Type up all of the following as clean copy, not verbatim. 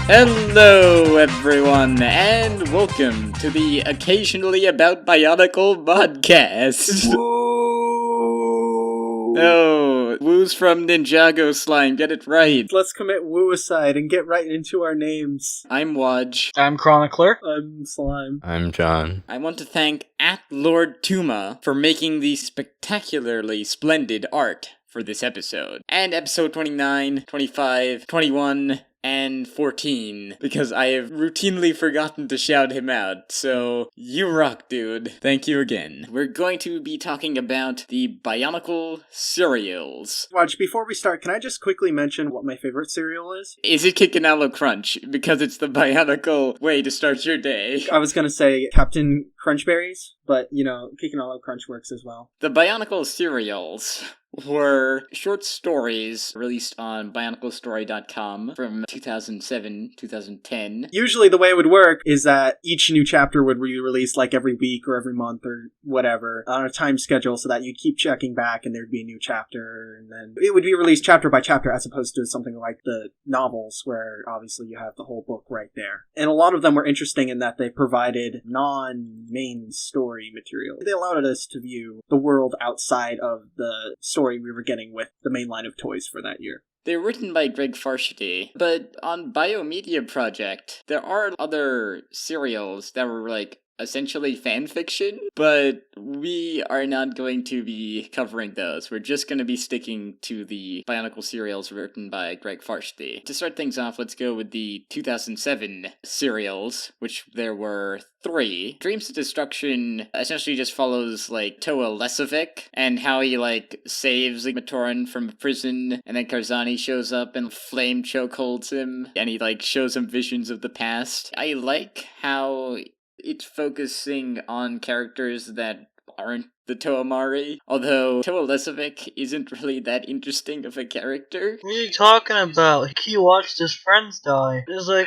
Hello, everyone, and welcome to the Occasionally About Bionicle podcast. Woo! Oh, Woo's from Ninjago Slime, get it right. Let's commit woo-icide and get right into our names. I'm Waj. I'm Chronicler. I'm Slime. I'm John. I want to thank Lord Tuma for making the spectacularly splendid art for this episode. And episode 29, 25, 21, and 14, because I have routinely forgotten to shout him out, so you rock, dude. Thank you again. We're going to be talking about the Bionicle cereals. Watch, before we start, can I just quickly mention what my favorite cereal is? Is it Kikinalo Crunch? Because it's the Bionicle way to start your day. I was gonna say Captain Crunchberries, but, Kikinalo Crunch works as well. The Bionicle cereals were short stories released on BionicleStory.com from 2007-2010. Usually the way it would work is that each new chapter would be released like every week or every month or whatever on a time schedule so that you'd keep checking back and there'd be a new chapter, and then it would be released chapter by chapter as opposed to something like the novels where obviously you have the whole book right there. And a lot of them were interesting in that they provided non-main story material. They allowed us to view the world outside of the story we were getting with the main line of toys for that year. They're written by Greg Farshidy, but on Biomedia Project, there are other serials that were essentially fan fiction, but we are not going to be covering those. We're just going to be sticking to the Bionicle serials written by Greg Farshidy. To start things off, let's go with the 2007 serials, which there were 3. Dreams of Destruction essentially just follows, Toa Lesovic, and how he, saves Matoran from prison, and then Karzani shows up and flame chokeholds him, and he, shows him visions of the past. I like how it's focusing on characters that aren't the Toamari, although Toa Lesovic isn't really that interesting of a character. What are you talking about? He watched his friends die. It's I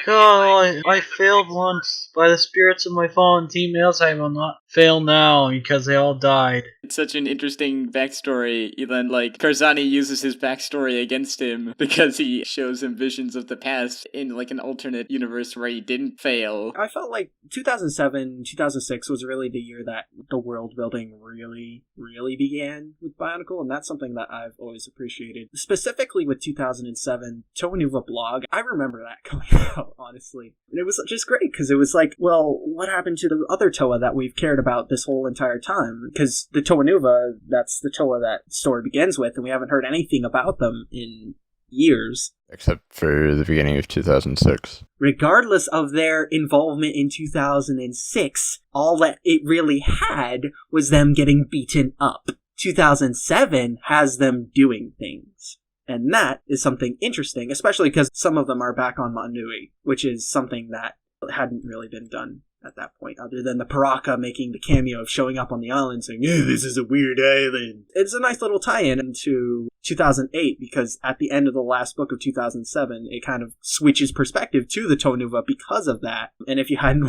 failed once by the spirits of my fallen teammates. I will not fail now because they all died. It's such an interesting backstory. Then, Karzani uses his backstory against him because he shows him visions of the past in, an alternate universe where he didn't fail. I felt like 2007, 2006 was really the year that the world building really began with Bionicle, and that's something that I've always appreciated. Specifically with 2007, Toa Nuva blog, I remember that coming out, honestly. And it was just great, because it was what happened to the other Toa that we've cared about this whole entire time? Because the Toa Nuva, that's the Toa that story begins with, and we haven't heard anything about them in years. Except for the beginning of 2006. Regardless of their involvement in 2006, all that it really had was them getting beaten up. 2007 has them doing things. And that is something interesting, especially because some of them are back on Manui, which is something that hadn't really been done at that point, other than the Paraka making the cameo of showing up on the island saying, this is a weird island. It's a nice little tie-in into 2008, because at the end of the last book of 2007, it kind of switches perspective to the Toa Nuva because of that. And if you hadn't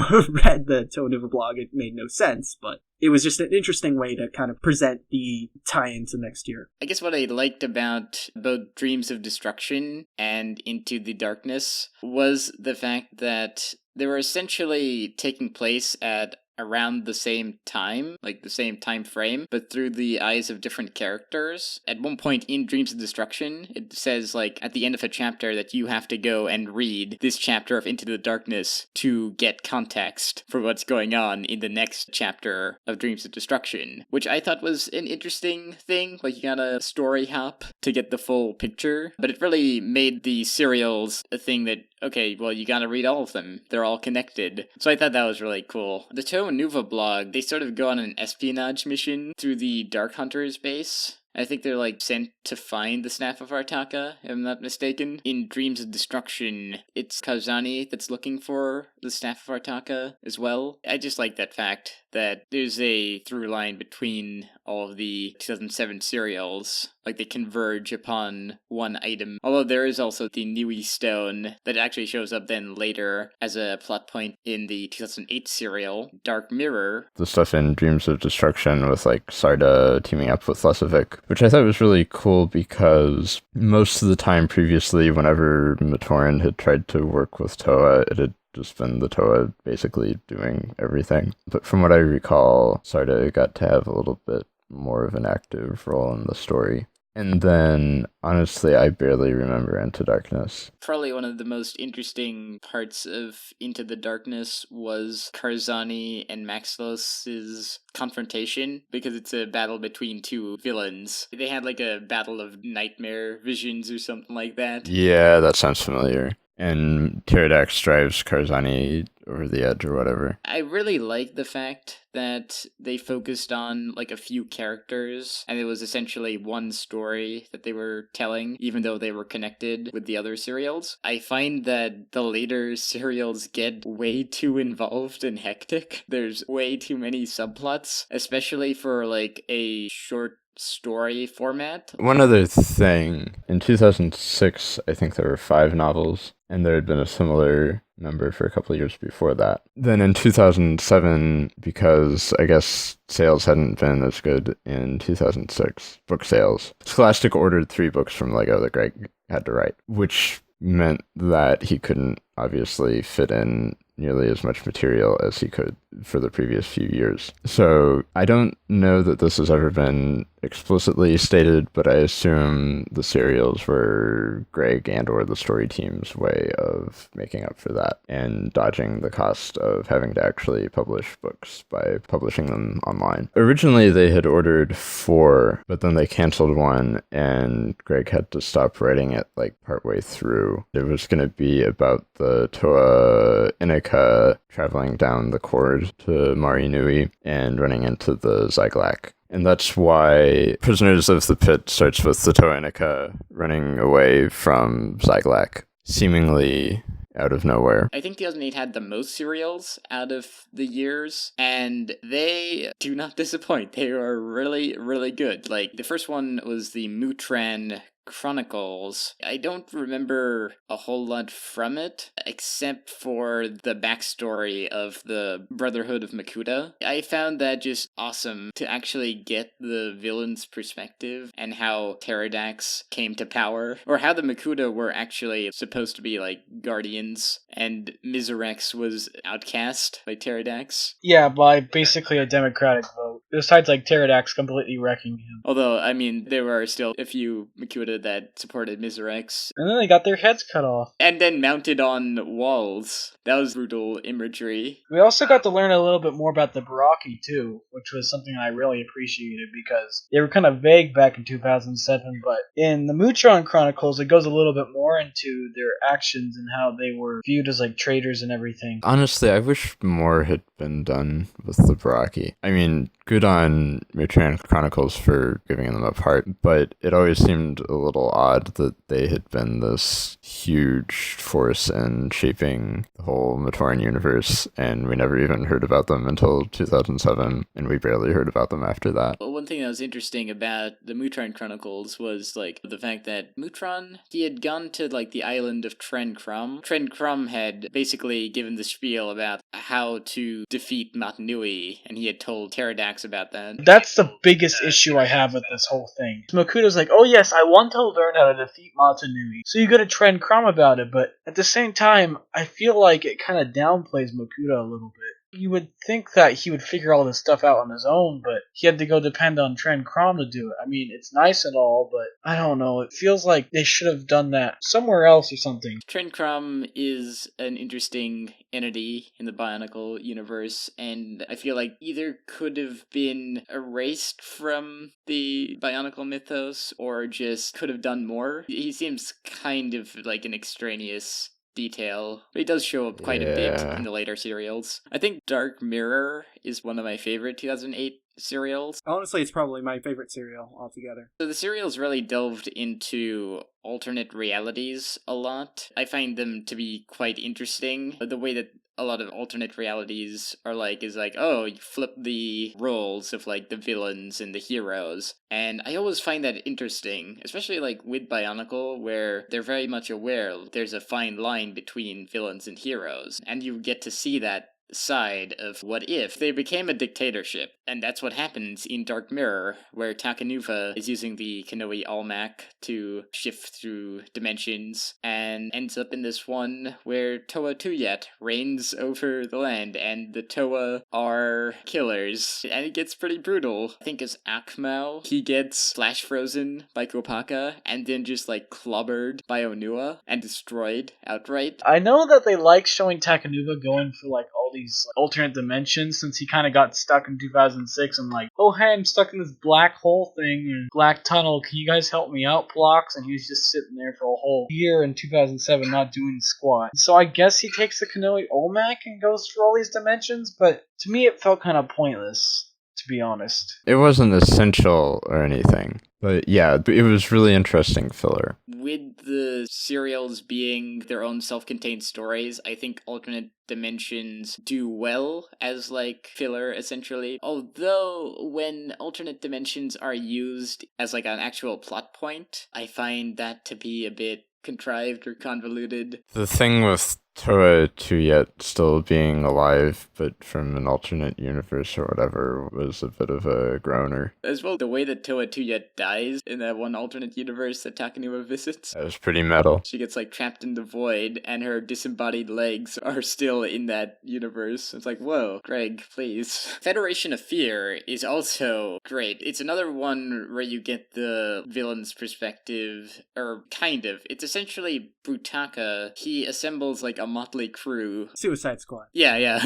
read the Toa Nuva blog, it made no sense, but it was just an interesting way to kind of present the tie-in to next year. I guess what I liked about both Dreams of Destruction and Into the Darkness was the fact that they were essentially taking place at around the same time, the same time frame, but through the eyes of different characters. At one point in Dreams of Destruction, it says, at the end of a chapter that you have to go and read this chapter of Into the Darkness to get context for what's going on in the next chapter of Dreams of Destruction, which I thought was an interesting thing. You gotta story hop to get the full picture, but it really made the serials a thing that, okay, well, you gotta read all of them. They're all connected. So I thought that was really cool. The Toa Nuva blog, they sort of go on an espionage mission through the Dark Hunters base. I think they're sent to find the Staff of Artaka, if I'm not mistaken. In Dreams of Destruction, it's Kazani that's looking for the Staff of Artaka as well. I just like that fact that there's a through line between all of the 2007 serials. Like, they converge upon one item. Although there is also the Nui Stone that actually shows up then later as a plot point in the 2008 serial, Dark Mirror. The stuff in Dreams of Destruction with, like, Sarda teaming up with Lesovic, which I thought was really cool because most of the time previously, whenever Matoran had tried to work with Toa, it had just been the Toa basically doing everything. But from what I recall, Sarda got to have a little bit more of an active role in the story. And then, honestly, I barely remember Into Darkness. Probably one of the most interesting parts of Into the Darkness was Karzani and Maxlos' confrontation, because it's a battle between two villains. They had like a battle of nightmare visions or something like that. Yeah, that sounds familiar. And Pterodax drives Karzani over the edge or whatever. I really like the fact that they focused on like a few characters, and it was essentially one story that they were telling, even though they were connected with the other serials. I find that the later serials get way too involved and hectic. There's way too many subplots, especially for like a short story format. One other thing, in 2006, I think there were 5 novels, and there had been a similar number for a couple of years before that. Then in 2007, because I guess sales hadn't been as good in 2006, book sales, Scholastic ordered 3 books from Lego that Greg had to write, which meant that he couldn't obviously fit in nearly as much material as he could for the previous few years. So I don't know that this has ever been explicitly stated, but I assume the serials were Greg and or the story team's way of making up for that and dodging the cost of having to actually publish books by publishing them online. Originally they had ordered 4, but then they canceled one and Greg had to stop writing it like partway through. It was going to be about the Toa Inika traveling down the cord to Mari Nui and running into the Zyglak. And that's why Prisoners of the Pit starts with the Toa Inika running away from Zyglak, seemingly out of nowhere. I think 2008 had the most serials out of the years, and they do not disappoint. They are really, really good. Like, the first one was the Mutran Chronicles. I don't remember a whole lot from it, except for the backstory of the Brotherhood of Makuta. I found that just awesome to actually get the villain's perspective and how Pterodax came to power, or how the Makuta were actually supposed to be like guardians, and Miserex was outcast by Pterodax. Yeah, by basically a democratic vote. Besides, like, Pterodax completely wrecking him. Although, I mean, there were still a few Makuta that supported Miserex. And then they got their heads cut off. And then mounted on walls. That was brutal imagery. We also got to learn a little bit more about the Baraki, too, which was something I really appreciated because they were kind of vague back in 2007, but in the Mutron Chronicles, it goes a little bit more into their actions and how they were viewed as, like, traitors and everything. Honestly, I wish more had been done with the Baraki. I mean, good on Mutran Chronicles for giving them apart, but it always seemed a little odd that they had been this huge force in shaping the whole Matoran universe, and we never even heard about them until 2007, and we barely heard about them after that. Well, one thing that was interesting about the Mutron Chronicles was, like, the fact that Mutron, he had gone to, like, the island of Tren Krum. Tren Krum had basically given the spiel about how to defeat Matnui, and he had told Pterodax about that. That's the biggest issue I have with this whole thing. Makuta's like, oh yes, I want to learn how to defeat Matanui. So you go to Tren Krum about it, but at the same time, I feel like it kind of downplays Makuta a little bit. You would think that he would figure all this stuff out on his own, but he had to go depend on Tren Krum to do it. I mean, it's nice and all, but I don't know. It feels like they should have done that somewhere else or something. Tren Krum is an interesting entity in the Bionicle universe, and I feel like either could have been erased from the Bionicle mythos, or just could have done more. He seems kind of like an extraneous detail, but he does show up quite a bit in the later serials. I think Dark Mirror is one of my favorite 2008 serials. Honestly, it's probably my favorite serial altogether. So the serials really delved into alternate realities a lot. I find them to be quite interesting. The way that a lot of alternate realities are like, is like, oh, you flip the roles of like the villains and the heroes. And I always find that interesting, especially like with Bionicle, where they're very much aware there's a fine line between villains and heroes. And you get to see that side of what if they became a dictatorship. And that's what happens in Dark Mirror, where Takanuva is using the Kanoe Almach to shift through dimensions and ends up in this one where Toa Tuyet reigns over the land, and the Toa are killers, and it gets pretty brutal. I think as Akmau, he gets flash frozen by Kopaka and then just like clobbered by Onua and destroyed outright. I know that they like showing Takanuva going for like all these like, alternate dimensions, since he kind of got stuck in 2006 and like, oh hey, I'm stuck in this black hole thing and black tunnel, can you guys help me out, blocks? And he was just sitting there for a whole year in 2007 not doing squat. So I guess he takes the Kanoe Olmec and goes through all these dimensions, but to me it felt kind of pointless, to be honest. It wasn't essential or anything. But yeah, it was really interesting filler. With the serials being their own self-contained stories, I think alternate dimensions do well as like filler, essentially. Although when alternate dimensions are used as like an actual plot point, I find that to be a bit contrived or convoluted. The thing with Toa Tuyet still being alive, but from an alternate universe or whatever, was a bit of a groaner. As well, the way that Toa Tuyet dies in that one alternate universe that Takanuva visits. That was pretty metal. She gets like trapped in the void, and her disembodied legs are still in that universe. It's like, whoa, Greg, please. Federation of Fear is also great. It's another one where you get the villain's perspective, or kind of. It's essentially Brutaka. He assembles like a motley crew. Suicide Squad. Yeah.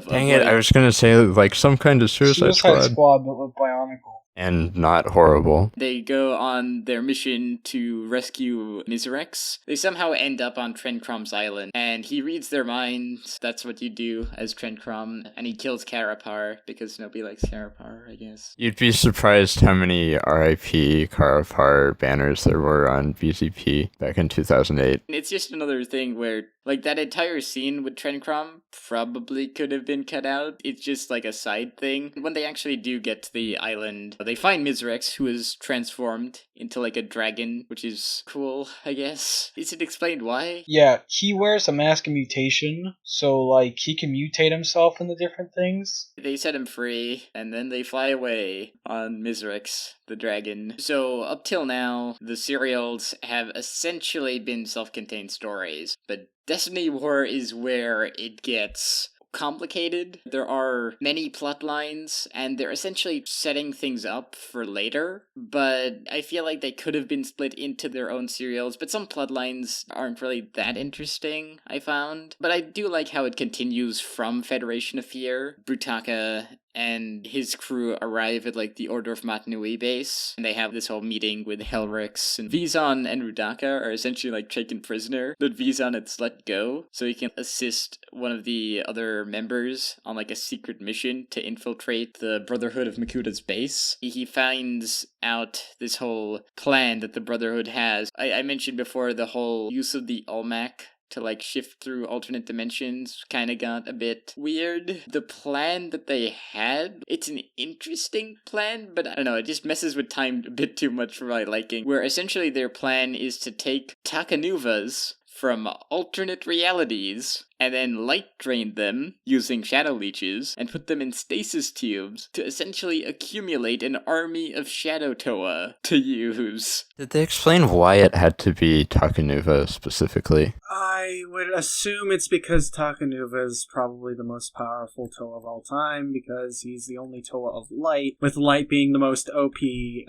Dang it, I was gonna say like some kind of Suicide Squad, but with Bionicle. And not horrible. They go on their mission to rescue Miserex. They somehow end up on Trencrom's island, and he reads their minds. That's what you do as Trencrom, and he kills Karapar, because nobody likes Karapar, I guess. You'd be surprised how many RIP Karapar banners there were on BZP back in 2008. It's just another thing where, like, that entire scene with Trencrom probably could have been cut out. It's just like a side thing. When they actually do get to the island, they find Miserex, who is transformed into like a dragon, which is cool, I guess. Is it explained why? Yeah, he wears a mask of mutation, so like he can mutate himself into different things. They set him free, and then they fly away on Miserex, the dragon. So up till now, the serials have essentially been self-contained stories, but Destiny War is where it gets complicated. There are many plot lines, and they're essentially setting things up for later, but I feel like they could have been split into their own serials, but some plot lines aren't really that interesting, I found. But I do like how it continues from Federation of Fear. Brutaka and his crew arrive at like the Order of Matnui base, and they have this whole meeting with Helrix, and Vizon and Rudaka are essentially like taken prisoner, but Vizon had let go so he can assist one of the other members on like a secret mission to infiltrate the Brotherhood of Makuta's base. He finds out this whole plan that the Brotherhood has. I mentioned before the whole use of the Almach to like shift through alternate dimensions kind of got a bit weird. The plan that they had, it's an interesting plan, but I don't know, it just messes with time a bit too much for my liking, where essentially their plan is to take Takanuvas from alternate realities and then light drain them using shadow leeches and put them in stasis tubes to essentially accumulate an army of Shadow Toa to use. Did they explain why it had to be Takanuva specifically? I would assume it's because Takanuva is probably the most powerful Toa of all time, because he's the only Toa of light, with light being the most OP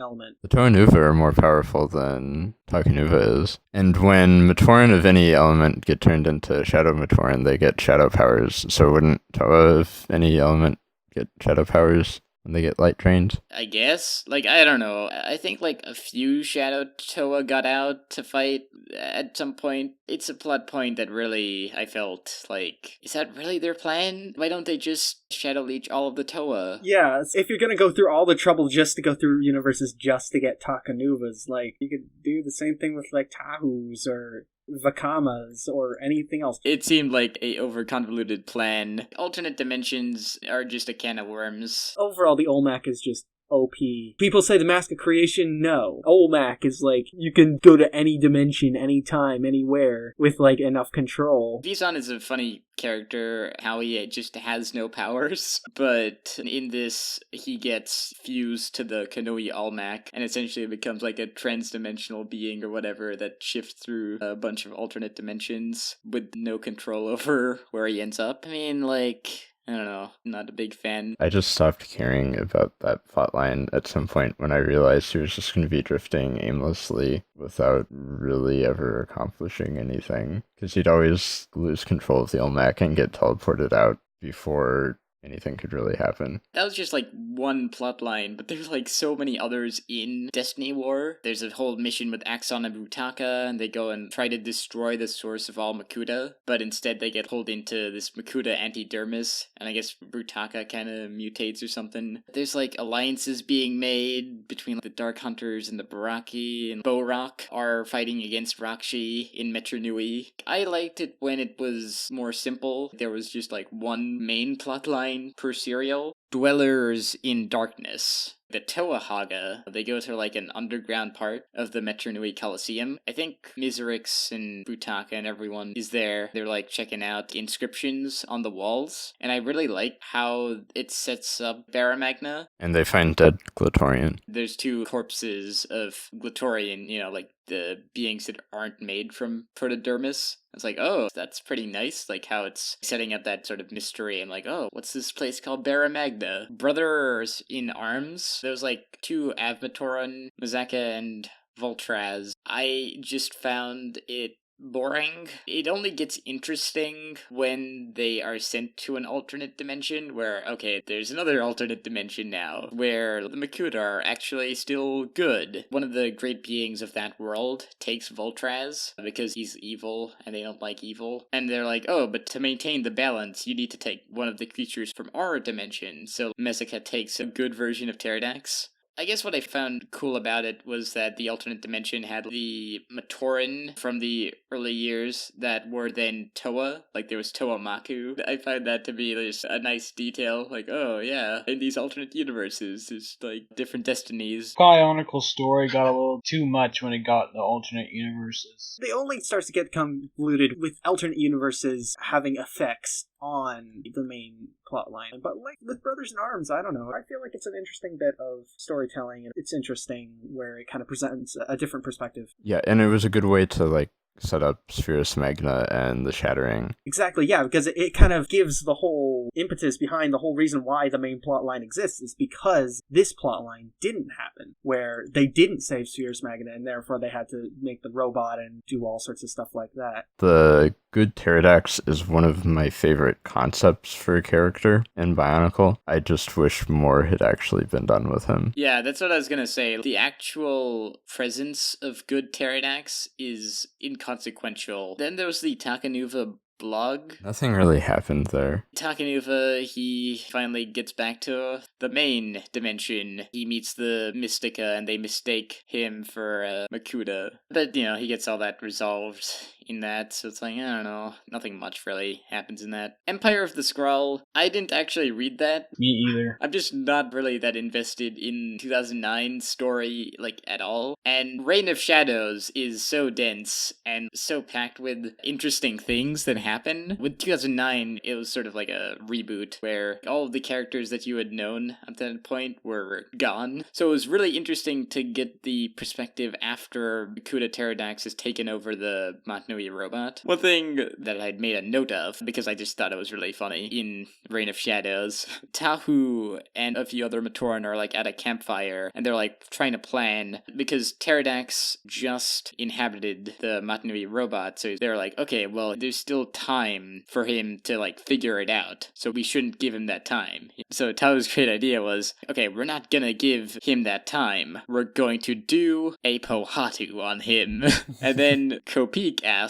element. The Toa Nuva are more powerful than Takanuva is. And when Matoran of any element get turned into Shadow Matoran, they get shadow powers. So wouldn't Toa of any element get shadow powers when they get light drained? I guess. Like, I don't know. I think, like, a few Shadow Toa got out to fight at some point. It's a plot point that really, I felt, like, is that really their plan? Why don't they just Shadow Leech all of the Toa? Yeah, if you're gonna go through all the trouble just to go through universes just to get Takanuvas, like, you could do the same thing with, like, Tahus or Vakamas or anything else. It seemed like a over-convoluted plan. Alternate dimensions are just a can of worms. Overall, the Olmec is just OP. People say the Mask of Creation, no. Olmec is like, you can go to any dimension, anytime, anywhere, with like enough control. Vizon is a funny character, how he just has no powers, but in this, he gets fused to the Kanoi Almac, and essentially becomes like a trans-dimensional being or whatever that shifts through a bunch of alternate dimensions with no control over where he ends up. I mean, like, I don't know, not a big fan. I just stopped caring about that plotline at some point when I realized he was just going to be drifting aimlessly without really ever accomplishing anything. Because he'd always lose control of the Olmec and get teleported out before anything could really happen. That was just like one plot line, but there's like so many others in Destiny War. There's a whole mission with Axon and Brutaka, and they go and try to destroy the source of all Makuta, but instead they get pulled into this Makuta antidermis, and I guess Brutaka kind of mutates or something. There's like alliances being made between the Dark Hunters and the Baraki, and Borok are fighting against Rakshi in Metru Nui. I liked it when it was more simple. There was just like one main plot line per serial. Dwellers in Darkness. The Toa Haga, they go to like an underground part of the Metru Nui Coliseum. I think Miserix and Butaka and everyone is there. They're like checking out inscriptions on the walls. And I really like how it sets up Baramagna. And they find dead Glatorian. There's two corpses of Glatorian, you know, like the beings that aren't made from protodermis. It's like, oh, that's pretty nice, like how it's setting up that sort of mystery. And like, oh, what's this place called Baramagna? Brothers in Arms. There's like two Avmatoran, Mazaka and Voltraz. I just found it boring. It only gets interesting when they are sent to an alternate dimension where, okay, there's another alternate dimension now where the Makuta are actually still good. One of the great beings of that world takes Voltraz because he's evil and they don't like evil. And they're like, oh, but to maintain the balance, you need to take one of the creatures from our dimension. So Mesika takes a good version of Pterodax. I guess what I found cool about it was that the alternate dimension had the Matoran from the early years that were then Toa, like there was Toa Maku. I found that to be just a nice detail, like, oh yeah, in these alternate universes, there's like different destinies. Bionicle's story got a little too much when it got the alternate universes. It only starts to get convoluted with alternate universes having effects on the main plot line. But like with Brothers in Arms, I don't know. I feel like it's an interesting bit of storytelling, and it's interesting where it kind of presents a different perspective. Yeah, and it was a good way to like set up Spherus Magna and the Shattering. Exactly, yeah, because it kind of gives the whole impetus behind the whole reason why the main plot line exists is because this plot line didn't happen, where they didn't save Spherus Magna, and therefore they had to make the robot and do all sorts of stuff like that. The good Pterodax is one of my favorite concepts for a character in Bionicle. I just wish more had actually been done with him. Yeah, that's what I was gonna say. The actual presence of good Pterodax is inconsequential. Then there was the Takanuva blog. Nothing really happened there. Takanuva, he finally gets back to the main dimension. He meets the Mystica and they mistake him for Makuta. But, you know, he gets all that resolved in that, so it's like, I don't know, nothing much really happens in that. Empire of the Skrull, I didn't actually read that. Me either. I'm just not really that invested in 2009's story, like, at all. And Reign of Shadows is so dense and so packed with interesting things that happen. With 2009, it was sort of like a reboot where all of the characters that you had known at that point were gone. So it was really interesting to get the perspective after Kuda Pterodax has taken over the Matnui robot. One thing that I'd made a note of, because I just thought it was really funny, in Reign of Shadows, Tahu and a few other Matoran are like at a campfire, and they're like trying to plan, because Pterodax just inhabited the Matnui robot, so they're like, okay, well, there's still time for him to like figure it out, so we shouldn't give him that time. So Tahu's great idea was, okay, we're not gonna give him that time, we're going to do a Pohatu on him. And then Kopik asks,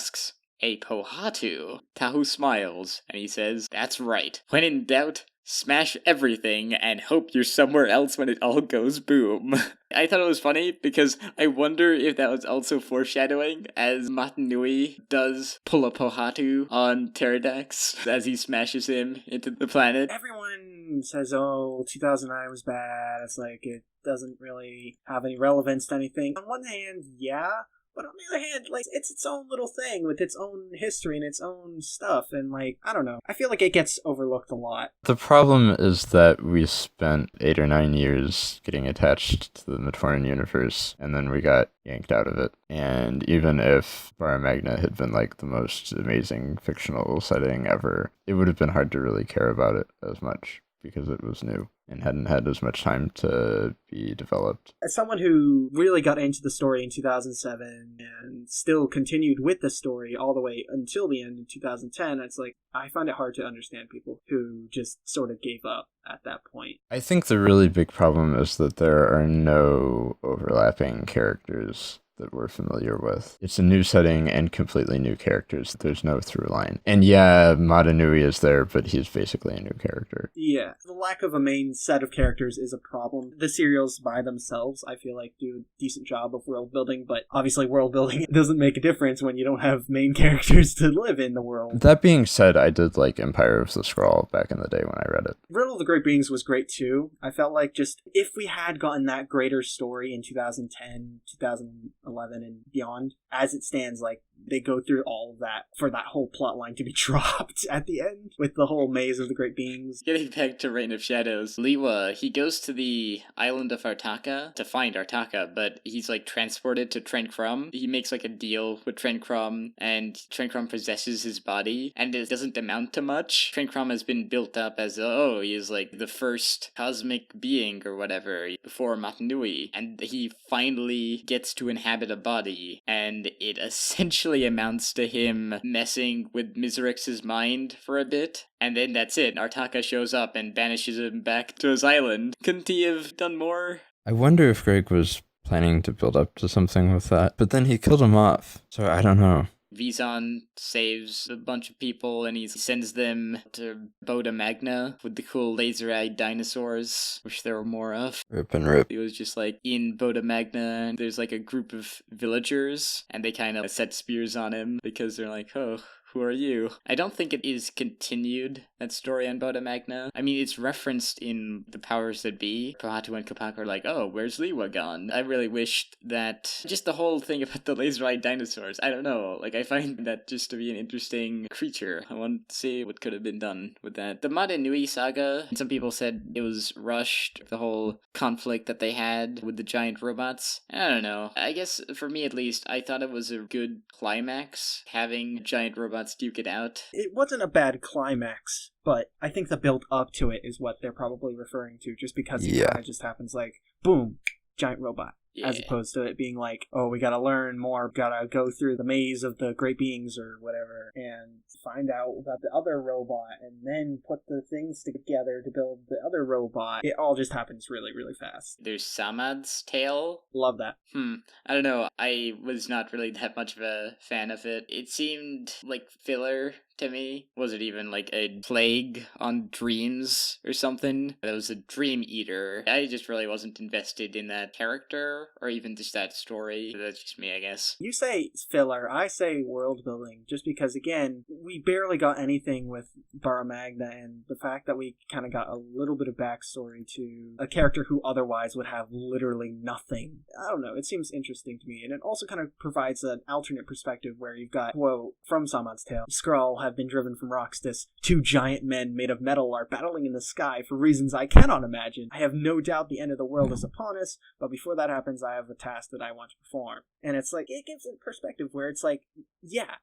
a Pohatu? Tahu smiles, and he says, that's right. When in doubt, smash everything and hope you're somewhere else when it all goes boom. I thought it was funny because I wonder if that was also foreshadowing as Matanui does pull a Pohatu on Pterodax as he smashes him into the planet. Everyone says, oh, 2009 was bad. It's like, it doesn't really have any relevance to anything. On one hand, yeah. But on the other hand, like, it's its own little thing with its own history and its own stuff, and, like, I don't know. I feel like it gets overlooked a lot. The problem is that we spent 8 or 9 years getting attached to the Matoran universe, and then we got yanked out of it. And even if Bara Magna had been, like, the most amazing fictional setting ever, it would have been hard to really care about it as much, because it was new and hadn't had as much time to be developed. As someone who really got into the story in 2007 and still continued with the story all the way until the end in 2010, it's like, I find it hard to understand people who just sort of gave up at that point. I think the really big problem is that there are no overlapping characters that we're familiar with. It's a new setting and completely new characters. There's no through line. And yeah, Matanui is there, but he's basically a new character. Yeah, the lack of a main set of characters is a problem. The serials by themselves, I feel like, do a decent job of world building, but obviously world building doesn't make a difference when you don't have main characters to live in the world. That being said, I did like Empire of the Scroll back in the day when I read it. Riddle of the Great Beings was great too. I felt like just if we had gotten that greater story in 2010, 2011 and beyond, as it stands, like, they go through all of that for that whole plot line to be dropped at the end with the whole maze of the great beings. Getting back to Reign of Shadows, Liwa, he goes to the island of Artaka to find Artaka, but he's like transported to Trencrum. He makes like a deal with Trencrum, and Trencrum possesses his body, and it doesn't amount to much. Trencrum has been built up as, oh, he is like the first cosmic being or whatever before Matanui, and he finally gets to inhabit a body, and it essentially amounts to him messing with Miserex's mind for a bit, and then that's it. Artaka shows up and banishes him back to his island. Couldn't he have done more? I wonder if Greg was planning to build up to something with that, but then he killed him off, so I don't know. Vizon saves a bunch of people and he sends them to Boda Magna with the cool laser-eyed dinosaurs, which there were more of. Rip and rip. He was just like in Boda Magna, and there's like a group of villagers, and they kind of set spears on him because they're like, oh, who are you? I don't think it is continued, that story on Boda Magna. I mean, it's referenced in The Powers That Be. Pohatu and Capac are like, oh, where's Liwa gone? I really wished that just the whole thing about the laser-eyed dinosaurs, I don't know, like, I find that just to be an interesting creature. I want to see what could have been done with that. The Mata Nui saga, some people said it was rushed, the whole conflict that they had with the giant robots. I don't know. I guess, for me at least, I thought it was a good climax, having giant robots duke it out. It wasn't a bad climax, but I think the build up to it is what they're probably referring to, just because it kind of just happens like, boom, giant robot. Yeah. As opposed to it being like, oh, we gotta learn more, gotta go through the maze of the great beings or whatever, and find out about the other robot, and then put the things together to build the other robot. It all just happens really, really fast. There's Samad's tale. Love that. I don't know. I was not really that much of a fan of it. It seemed like filler to me. Was it even like a plague on dreams or something? That was a dream eater. I just really wasn't invested in that character or even just that story. That's just me, I guess. You say filler, I say world building, just because, again, we barely got anything with Bara Magna, and the fact that we kind of got a little bit of backstory to a character who otherwise would have literally nothing. I don't know, it seems interesting to me, and it also kind of provides an alternate perspective where you've got, whoa, from Samad's Tale, Skrull have been driven from Roxtus. Two giant men made of metal are battling in the sky for reasons I cannot imagine. I have no doubt the end of the world is upon us, but before that happens, I have a task that I want to perform. And it's like, it gives a perspective where it's like, yeah,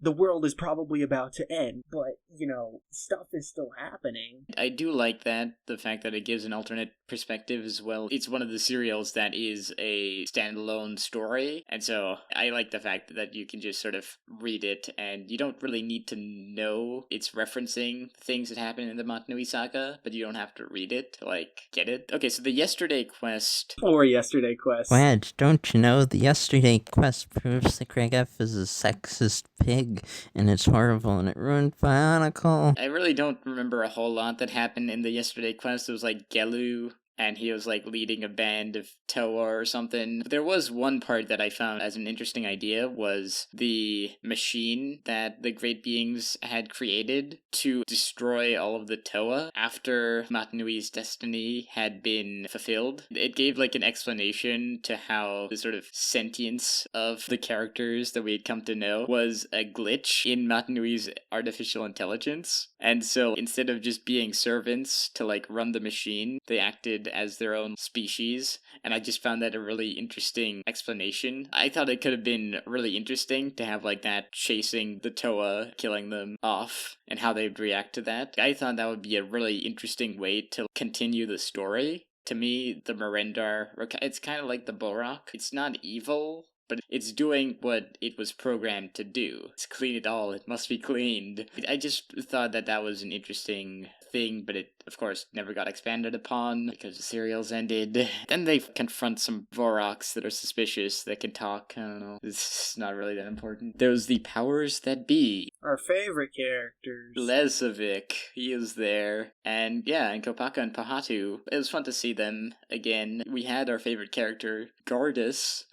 the world is probably about to end, but, you know, stuff is still happening. I do like that, the fact that it gives an alternate perspective as well. It's one of the serials that is a standalone story, and so I like the fact that you can just sort of read it, and you don't really need to know it's referencing things that happen in the Matanui saga, but you don't have to read it to, like, get it. Okay, so the Yesterday Quest. Or Yesterday Quest. Wedge, don't you know the Yesterday Quest proves that Greg F is a sexist pig? big, and it's horrible, and it ruined Bionicle. I really don't remember a whole lot that happened in the Yesterday quest. It was like Gelu, and he was like leading a band of Toa or something. There was one part that I found as an interesting idea, was the machine that the great beings had created to destroy all of the Toa after Matanui's destiny had been fulfilled. It gave like an explanation to how the sort of sentience of the characters that we had come to know was a glitch in Matanui's artificial intelligence. And so instead of just being servants to like run the machine, they acted as their own species, and I just found that a really interesting explanation. I thought it could have been really interesting to have like that chasing the Toa, killing them off, and how they'd react to that. I thought that would be a really interesting way to continue the story. To me, the Merendar, it's kind of like the Borak. It's not evil, but it's doing what it was programmed to do. It's clean it all, it must be cleaned. I just thought that that was an interesting thing, but it, of course, never got expanded upon because the serials ended. Then they confront some Voraks that are suspicious, that can talk. I don't know. It's not really that important. There's the powers that be. Our favorite characters. Lezovic, he is there. And yeah, and Kopaka and Pohatu. It was fun to see them again. We had our favorite character, Gardus,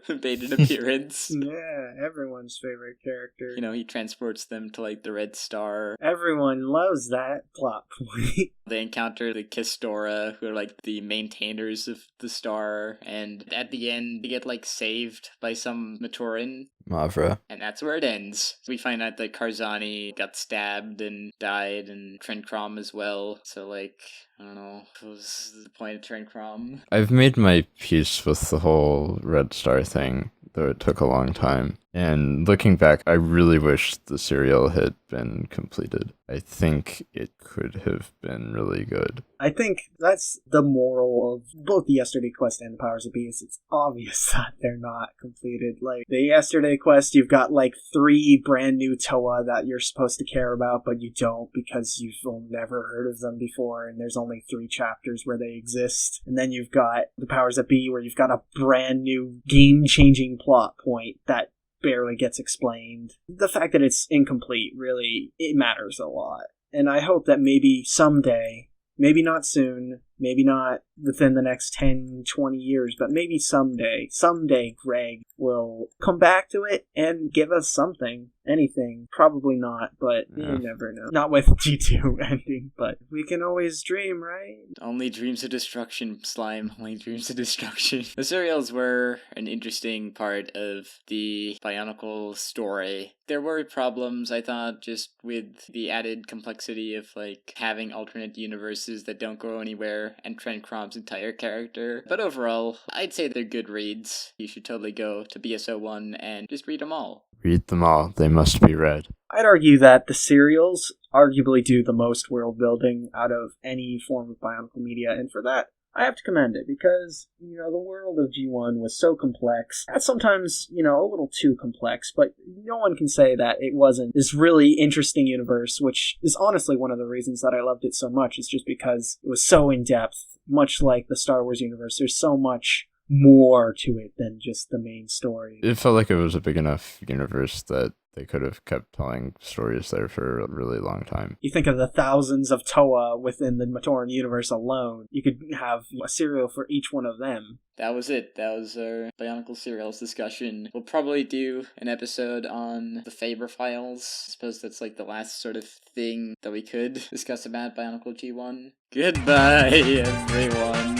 made an appearance. Yeah, everyone's favorite character. You know, he transports them to like the Red Star. Everyone loves that plot point. They encounter the Kistora, who are like the maintainers of the star, and at the end they get like saved by some Matoran. Mavra. And that's where it ends. We find out that Karzani got stabbed and died, and Trenkrom as well. So like, I don't know, what was the point of Trenkrom? I've made my peace with the whole Red Star thing, though it took a long time. And looking back, I really wish the serial had been completed. I think it could have been really good. I think that's the moral of both the Yesterday Quest and the Powers of Beast. It's obvious that they're not completed. Like, the Yesterday Quest, you've got like 3 brand new Toa that you're supposed to care about, but you don't because you've never heard of them before, and there's only 3 chapters where they exist. And then you've got the Powers that Be, where you've got a brand new game-changing plot point that barely gets explained. The fact that it's incomplete, really, it matters a lot. And I hope that maybe someday, maybe not soon, maybe not within the next 10, 20 years, but maybe someday Greg will come back to it and give us something. Anything. Probably not, but you never know. Not with G2 ending, but we can always dream, right? Only dreams of destruction, Slime. Only dreams of destruction. The serials were an interesting part of the Bionicle story. There were problems, I thought, just with the added complexity of, like, having alternate universes that don't go anywhere, and Trent Crom's entire character. But overall, I'd say they're good reads. You should totally go to BSO1 and just read them all. Read them all. They must be read. I'd argue that the serials arguably do the most world building out of any form of Bionicle media, and for that, I have to commend it, because, you know, the world of G1 was so complex, and sometimes, you know, a little too complex, but no one can say that it wasn't this really interesting universe, which is honestly one of the reasons that I loved it so much, is just because it was so in-depth, much like the Star Wars universe. There's so much more to it than just the main story. It felt like it was a big enough universe that they could have kept telling stories there for a really long time. You think of the thousands of Toa within the Matoran universe alone. You could have a serial for each one of them. That was it. That was our Bionicle serials discussion. We'll probably do an episode on the Faber files. I suppose that's like the last sort of thing that we could discuss about Bionicle G1. Goodbye, everyone.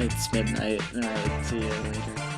It's midnight. Alright, see you later.